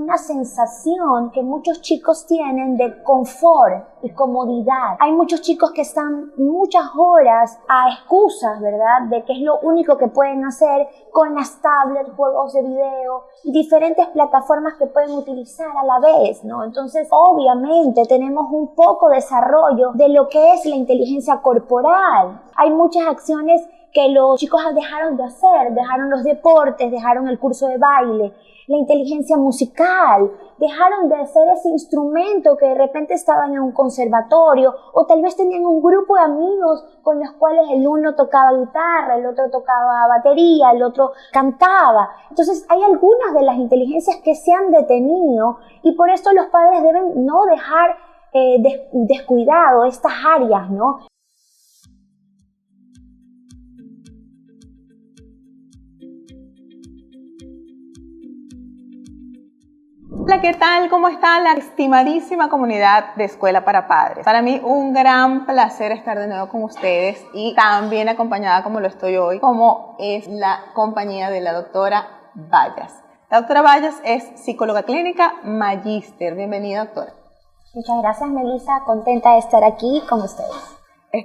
una sensación que muchos chicos tienen de confort y comodidad. Hay muchos chicos que están muchas horas a excusas, ¿verdad?, de que es lo único que pueden hacer con las tablets, juegos de video y diferentes plataformas que pueden utilizar a la vez, ¿no? Entonces, obviamente, tenemos un poco de desarrollo de lo que es la inteligencia corporal. Hay muchas acciones que los chicos dejaron de hacer, dejaron los deportes, dejaron el curso de baile, la inteligencia musical, dejaron de hacer ese instrumento que de repente estaban en un conservatorio o tal vez tenían un grupo de amigos con los cuales el uno tocaba guitarra, el otro tocaba batería, el otro cantaba. Entonces hay algunas de las inteligencias que se han detenido y por esto los padres deben no dejar descuidado estas áreas, ¿no? Hola, ¿qué tal? ¿Cómo está la estimadísima comunidad de Escuela para Padres? Para mí un gran placer estar de nuevo con ustedes y también acompañada como lo estoy hoy, como es la compañía de la doctora Vallas. La doctora Vallas es psicóloga clínica, magíster. Bienvenida, doctora. Muchas gracias, Melissa. Contenta de estar aquí con ustedes.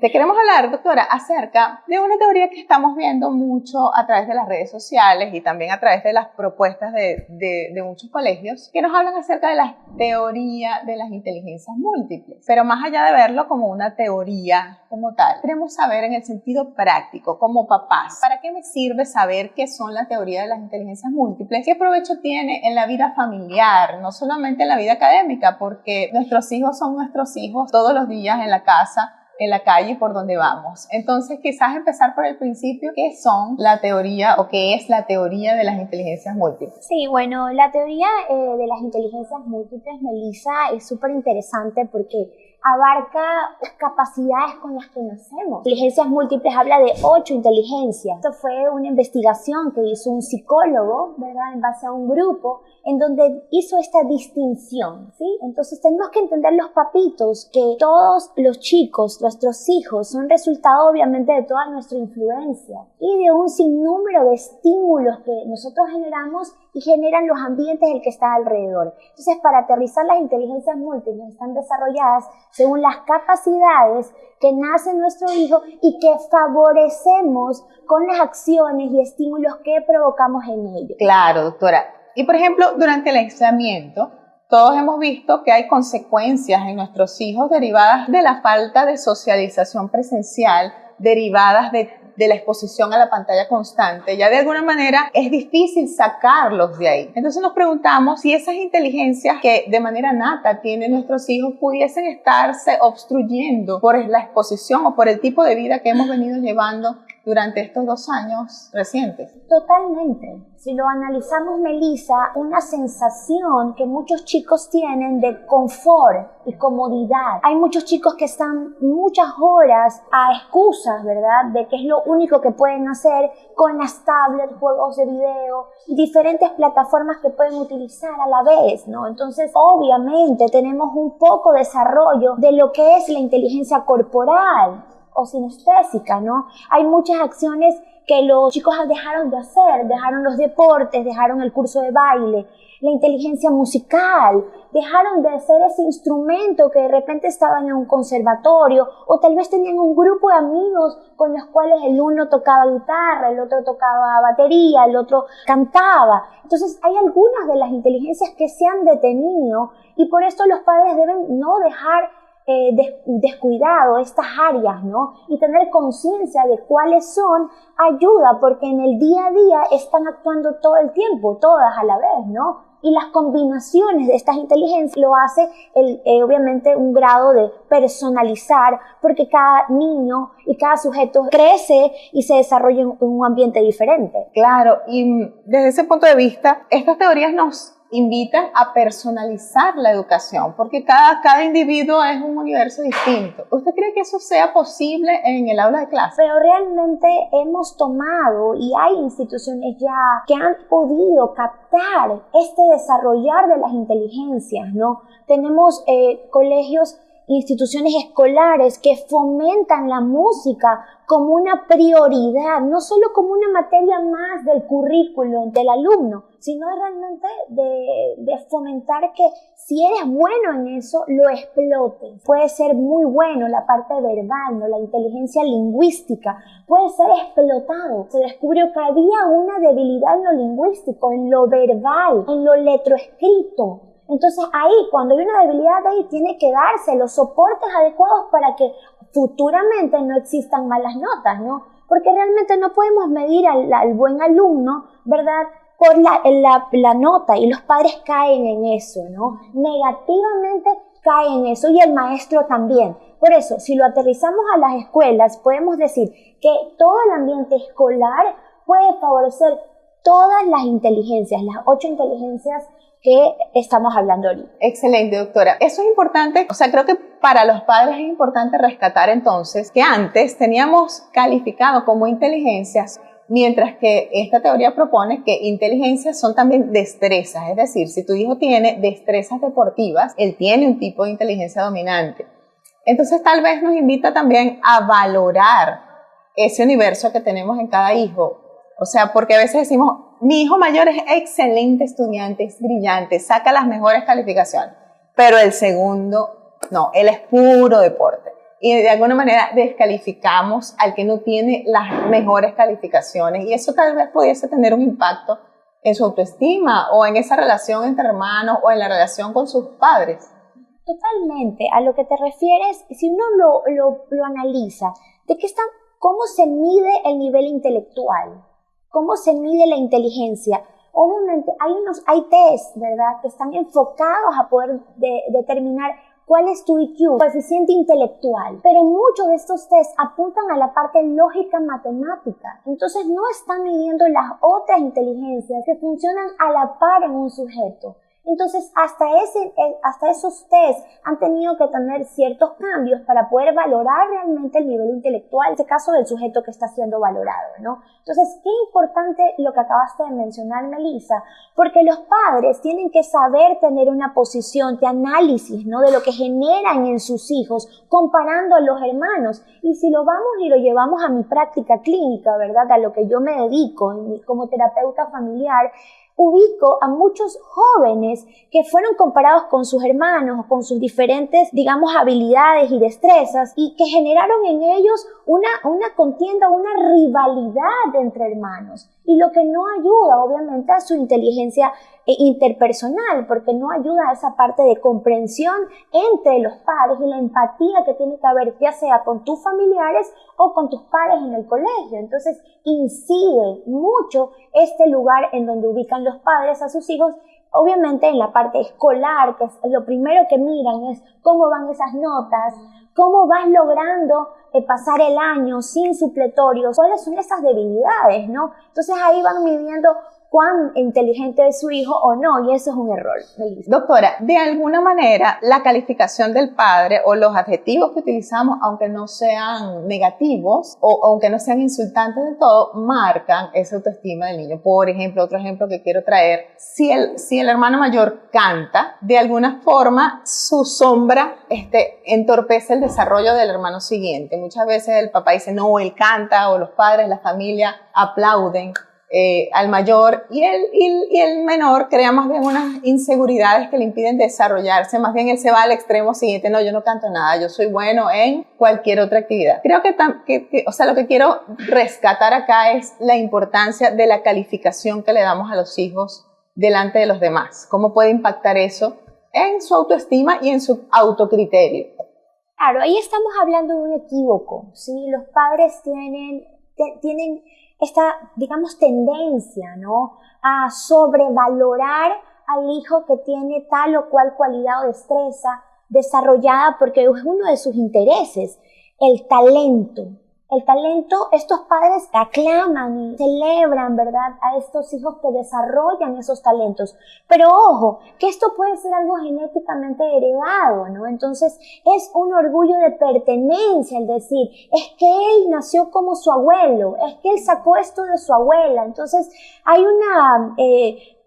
Queremos hablar, doctora, acerca de una teoría que estamos viendo mucho a través de las redes sociales y también a través de las propuestas de muchos colegios que nos hablan acerca de la teoría de las inteligencias múltiples. Pero más allá de verlo como una teoría como tal, queremos saber en el sentido práctico, como papás, ¿para qué me sirve saber qué son la teoría de las inteligencias múltiples? ¿Qué provecho tiene en la vida familiar, no solamente en la vida académica? Porque nuestros hijos son nuestros hijos todos los días en la casa, en la calle y por donde vamos. Entonces, quizás empezar por el principio, ¿qué son la teoría o qué es la teoría de las inteligencias múltiples? Sí, bueno, la teoría de las inteligencias múltiples, Melissa, es súper interesante porque abarca las capacidades con las que nacemos. Inteligencias múltiples habla de 8 inteligencias. Esto fue una investigación que hizo un psicólogo, ¿verdad?, en base a un grupo, en donde hizo esta distinción, ¿sí? Entonces tenemos que entender los papitos que todos los chicos, nuestros hijos, son resultado obviamente de toda nuestra influencia y de un sinnúmero de estímulos que nosotros generamos y generan los ambientes del que está alrededor. Entonces, para aterrizar, las inteligencias múltiples están desarrolladas según las capacidades que nace nuestro hijo y que favorecemos con las acciones y estímulos que provocamos en ellos. Claro, doctora. Y por ejemplo, durante el aislamiento, todos hemos visto que hay consecuencias en nuestros hijos derivadas de la falta de socialización presencial, derivadas de la exposición a la pantalla constante. Ya de alguna manera es difícil sacarlos de ahí. Entonces nos preguntamos si esas inteligencias que de manera nata tienen nuestros hijos pudiesen estarse obstruyendo por la exposición o por el tipo de vida que hemos venido llevando durante estos 2 años recientes. Totalmente. Si lo analizamos, Melissa, una sensación que muchos chicos tienen de confort y comodidad. Hay muchos chicos que están muchas horas a excusas, ¿verdad?, de que es lo único que pueden hacer con las tablets, juegos de video y diferentes plataformas que pueden utilizar a la vez, ¿no? Entonces, obviamente, tenemos un poco de desarrollo de lo que es la inteligencia corporal o sinestésica, ¿no? Hay muchas acciones que los chicos dejaron de hacer, dejaron los deportes, dejaron el curso de baile, la inteligencia musical, dejaron de hacer ese instrumento que de repente estaban en un conservatorio o tal vez tenían un grupo de amigos con los cuales el uno tocaba guitarra, el otro tocaba batería, el otro cantaba. Entonces hay algunas de las inteligencias que se han detenido y por esto los padres deben no dejar descuidado estas áreas, ¿no? Y tener conciencia de cuáles son, ayuda, porque en el día a día están actuando todo el tiempo, todas a la vez, ¿no? Y las combinaciones de estas inteligencias lo hace obviamente un grado de personalizar, porque cada niño y cada sujeto crece y se desarrolla en un ambiente diferente. Claro, y desde ese punto de vista, estas teorías nos invitan a personalizar la educación, porque cada individuo es un universo distinto. ¿Usted cree que eso sea posible en el aula de clase? Pero realmente hemos tomado y hay instituciones ya que han podido captar este desarrollar de las inteligencias, ¿no? Tenemos colegios, instituciones escolares que fomentan la música como una prioridad, no solo como una materia más del currículum del alumno, sino realmente de fomentar que si eres bueno en eso, lo explotes. Puede ser muy bueno la parte verbal, ¿no? La inteligencia lingüística puede ser explotado. Se descubrió que había una debilidad en lo lingüístico, en lo verbal, en lo letroescrito. Entonces ahí, cuando hay una debilidad ahí, tiene que darse los soportes adecuados para que futuramente no existan malas notas, ¿no? Porque realmente no podemos medir al buen alumno, ¿verdad?, por la nota, y los padres caen en eso, ¿no? Negativamente caen en eso, y el maestro también. Por eso, si lo aterrizamos a las escuelas, podemos decir que todo el ambiente escolar puede favorecer todas las inteligencias, las 8 inteligencias que estamos hablando ahorita. Excelente, doctora. Eso es importante, o sea, creo que para los padres es importante rescatar entonces que antes teníamos calificado como inteligencias, mientras que esta teoría propone que inteligencias son también destrezas, es decir, si tu hijo tiene destrezas deportivas, él tiene un tipo de inteligencia dominante. Entonces tal vez nos invita también a valorar ese universo que tenemos en cada hijo. O sea, porque a veces decimos, mi hijo mayor es excelente estudiante, es brillante, saca las mejores calificaciones, pero el segundo, no, él es puro deporte. Y de alguna manera descalificamos al que no tiene las mejores calificaciones, y eso tal vez pudiese tener un impacto en su autoestima o en esa relación entre hermanos o en la relación con sus padres. Totalmente, a lo que te refieres, si uno lo analiza, ¿cómo se mide el nivel intelectual? ¿Cómo se mide la inteligencia? Obviamente hay test, ¿verdad?, que están enfocados a poder determinar cuál es tu IQ, coeficiente intelectual. Pero muchos de estos tests apuntan a la parte lógica matemática. Entonces no están midiendo las otras inteligencias que funcionan a la par en un sujeto. Entonces, hasta esos test han tenido que tener ciertos cambios para poder valorar realmente el nivel intelectual, en este caso del sujeto que está siendo valorado, ¿no? Entonces, qué importante lo que acabaste de mencionar, Melissa, porque los padres tienen que saber tener una posición de análisis, ¿no?, de lo que generan en sus hijos, comparando a los hermanos. Y si lo vamos y lo llevamos a mi práctica clínica, ¿verdad?, a lo que yo me dedico como terapeuta familiar, ubico a muchos jóvenes que fueron comparados con sus hermanos, con sus diferentes, digamos, habilidades y destrezas, y que generaron en ellos una contienda, una rivalidad entre hermanos, y lo que no ayuda obviamente a su inteligencia interpersonal, porque no ayuda a esa parte de comprensión entre los pares y la empatía que tiene que haber, ya sea con tus familiares o con tus pares en el colegio. Entonces incide mucho este lugar en donde ubican los padres a sus hijos. Obviamente en la parte escolar, que es lo primero que miran, es cómo van esas notas, cómo vas logrando pasar el año sin supletorios, cuáles son esas debilidades, ¿no? Entonces ahí van midiendo cuán inteligente es su hijo o no, y eso es un error, Melissa. Doctora, de alguna manera la calificación del padre o los adjetivos que utilizamos, aunque no sean negativos o aunque no sean insultantes del todo, marcan esa autoestima del niño. Por ejemplo, otro ejemplo que quiero traer, si el hermano mayor canta, de alguna forma su sombra entorpece el desarrollo del hermano siguiente. Muchas veces el papá dice, no, él canta, o los padres, la familia aplauden al mayor, y el menor crea más bien unas inseguridades que le impiden desarrollarse. Más bien él se va al extremo siguiente, no, yo no canto nada, yo soy bueno en cualquier otra actividad. Creo o sea, lo que quiero rescatar acá es la importancia de la calificación que le damos a los hijos delante de los demás. ¿Cómo puede impactar eso en su autoestima y en su autocriterio? Claro, ahí estamos hablando de un equívoco, ¿sí? Los padres tienen esta, digamos, tendencia, ¿no?, a sobrevalorar al hijo que tiene tal o cual cualidad o destreza desarrollada porque es uno de sus intereses, el talento. El talento, estos padres aclaman y celebran, ¿verdad?, a estos hijos que desarrollan esos talentos. Pero ojo, que esto puede ser algo genéticamente heredado, ¿no? Entonces es un orgullo de pertenencia el decir, es que él nació como su abuelo, es que él sacó esto de su abuela. Entonces hay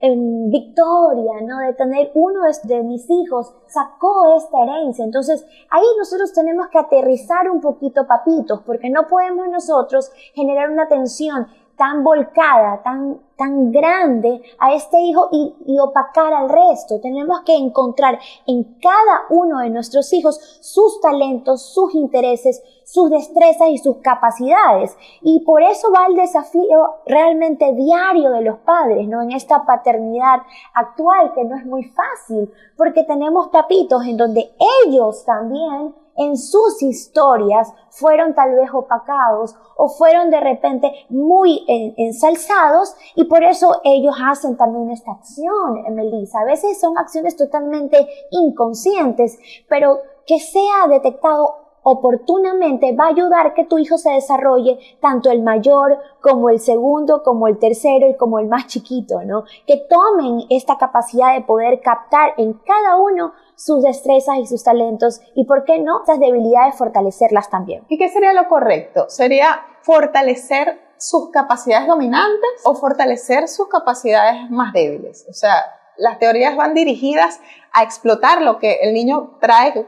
victoria, ¿no? De tener uno de mis hijos sacó esta herencia. Entonces, ahí nosotros tenemos que aterrizar un poquito, papitos, porque no podemos nosotros generar una tensión tan volcada, tan grande a este hijo y opacar al resto. Tenemos que encontrar en cada uno de nuestros hijos sus talentos, sus intereses, sus destrezas y sus capacidades. Y por eso va el desafío realmente diario de los padres, ¿no? En esta paternidad actual, que no es muy fácil, porque tenemos papitos en donde ellos también en sus historias fueron tal vez opacados o fueron de repente muy ensalzados, y por eso ellos hacen también esta acción, Melissa. A veces son acciones totalmente inconscientes, pero que sea detectado oportunamente va a ayudar que tu hijo se desarrolle, tanto el mayor como el segundo, como el tercero y como el más chiquito, ¿no? Que tomen esta capacidad de poder captar en cada uno sus destrezas y sus talentos, y por qué no, estas debilidades fortalecerlas también. ¿Y qué sería lo correcto? ¿Sería fortalecer sus capacidades dominantes o fortalecer sus capacidades más débiles? O sea, las teorías van dirigidas a explotar lo que el niño trae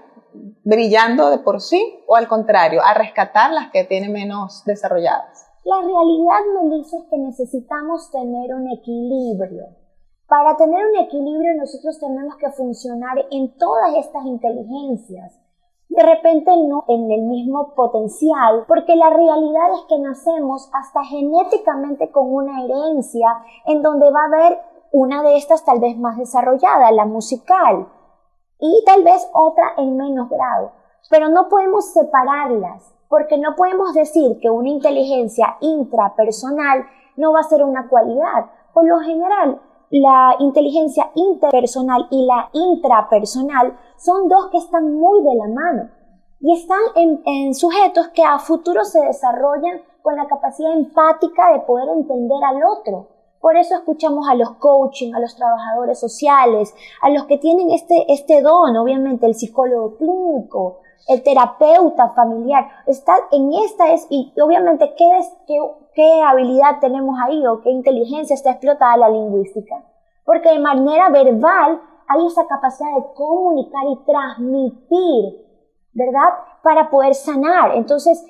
brillando de por sí, o al contrario, a rescatar las que tiene menos desarrolladas. La realidad, Melissa, es que necesitamos tener un equilibrio. Para tener un equilibrio nosotros tenemos que funcionar en todas estas inteligencias. De repente no en el mismo potencial, porque la realidad es que nacemos hasta genéticamente con una herencia en donde va a haber una de estas tal vez más desarrollada, la musical, y tal vez otra en menos grado. Pero no podemos separarlas, porque no podemos decir que una inteligencia intrapersonal no va a ser una cualidad. Por lo general, la inteligencia interpersonal y la intrapersonal son dos que están muy de la mano y están en sujetos que a futuro se desarrollan con la capacidad empática de poder entender al otro. Por eso escuchamos a los coaching, a los trabajadores sociales, a los que tienen este don, obviamente el psicólogo clínico, el terapeuta familiar. Y obviamente ¿qué habilidad tenemos ahí o qué inteligencia está explotada? La lingüística. Porque de manera verbal hay esa capacidad de comunicar y transmitir, ¿verdad? Para poder sanar. Entonces,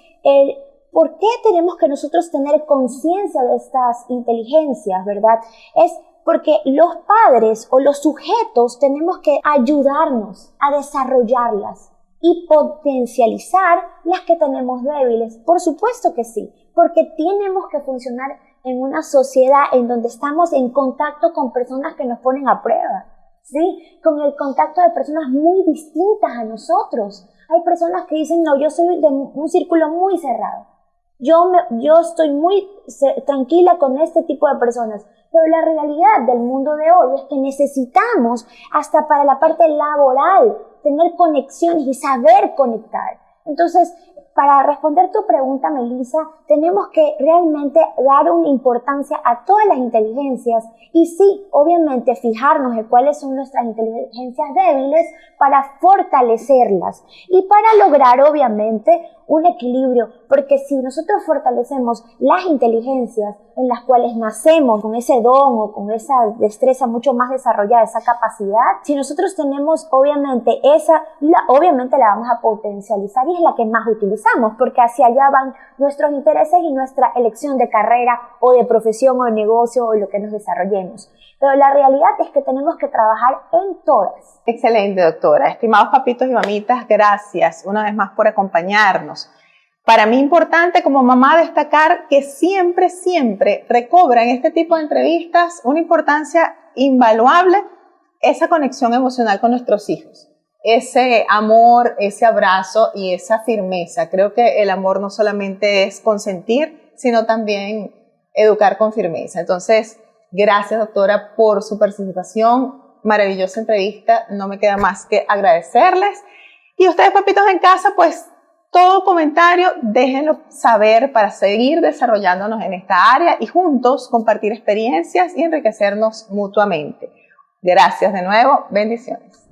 ¿por qué tenemos que nosotros tener conciencia de estas inteligencias, verdad? Es porque los padres o los sujetos tenemos que ayudarnos a desarrollarlas y potencializar las que tenemos débiles. Por supuesto que sí, porque tenemos que funcionar en una sociedad en donde estamos en contacto con personas que nos ponen a prueba, ¿sí? Con el contacto de personas muy distintas a nosotros. Hay personas que dicen, no, yo soy de un círculo muy cerrado. Yo estoy muy tranquila con este tipo de personas. Pero la realidad del mundo de hoy es que necesitamos, hasta para la parte laboral, tener conexiones y saber conectar. Entonces, para responder tu pregunta, Melissa, tenemos que realmente dar una importancia a todas las inteligencias y sí, obviamente, fijarnos en cuáles son nuestras inteligencias débiles para fortalecerlas y para lograr, obviamente, un equilibrio, porque si nosotros fortalecemos las inteligencias en las cuales nacemos con ese don o con esa destreza mucho más desarrollada, esa capacidad, si nosotros tenemos obviamente obviamente la vamos a potencializar y es la que más utilizamos, porque hacia allá van nuestros intereses y nuestra elección de carrera o de profesión o de negocio o lo que nos desarrollemos. Pero la realidad es que tenemos que trabajar en todas. Excelente, doctora. Estimados papitos y mamitas, gracias una vez más por acompañarnos. Para mí importante como mamá destacar que siempre recobra en este tipo de entrevistas una importancia invaluable esa conexión emocional con nuestros hijos. Ese amor, ese abrazo y esa firmeza. Creo que el amor no solamente es consentir, sino también educar con firmeza. Entonces, gracias, doctora, por su participación. Maravillosa entrevista. No me queda más que agradecerles. Y ustedes, papitos en casa, pues todo comentario déjenlo saber para seguir desarrollándonos en esta área y juntos compartir experiencias y enriquecernos mutuamente. Gracias de nuevo. Bendiciones.